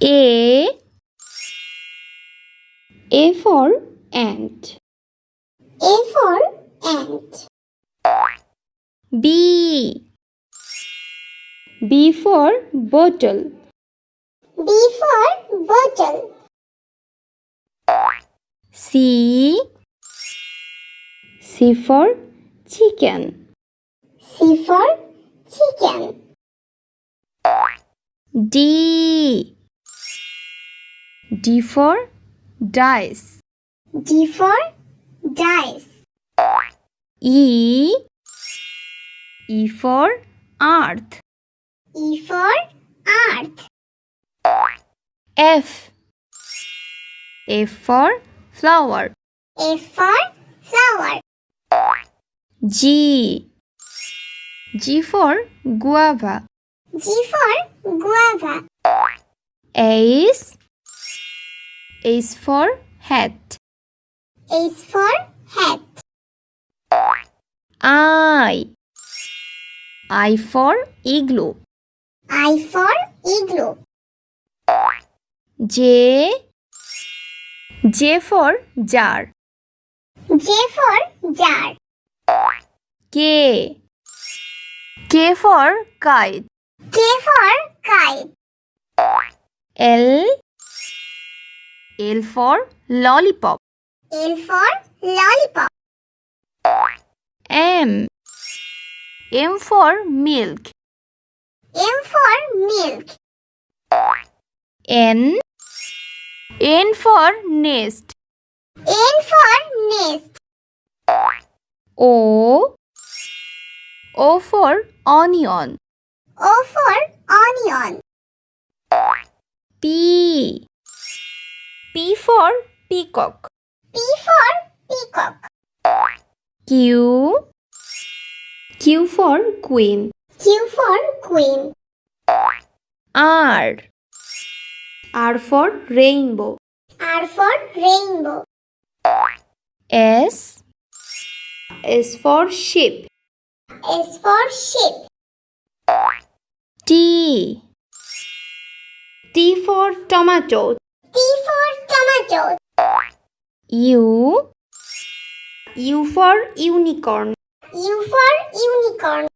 A for ant. A for ant. B for bottle. B for bottle. C for chicken. C for chicken. D for dice. D for dice. E for earth. E for earth. F for flower. F for flower. G for guava. G for guava. H for hat. H for hat. I for igloo. I for igloo. J for jar. J for jar. K for kite. K for kite. L for lollipop. L for lollipop. M for milk. M for milk. N for nest. N for nest. O for onion. O for onion. P for peacock. P for peacock. Q for queen. Q for queen. R for rainbow. R for rainbow. S for sheep. S for sheep. T for tomato. T for tomato. U for unicorn. U for unicorn.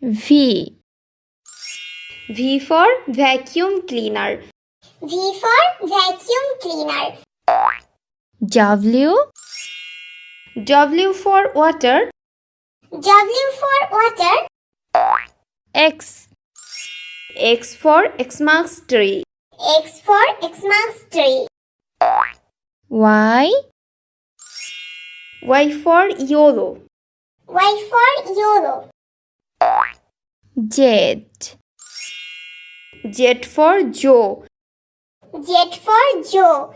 V for vacuum cleaner. V for vacuum cleaner. W for water. W for water. X for Xmas tree. X for Xmas tree. Y for yellow. Y for yellow. Z for Joe. Z for Joe.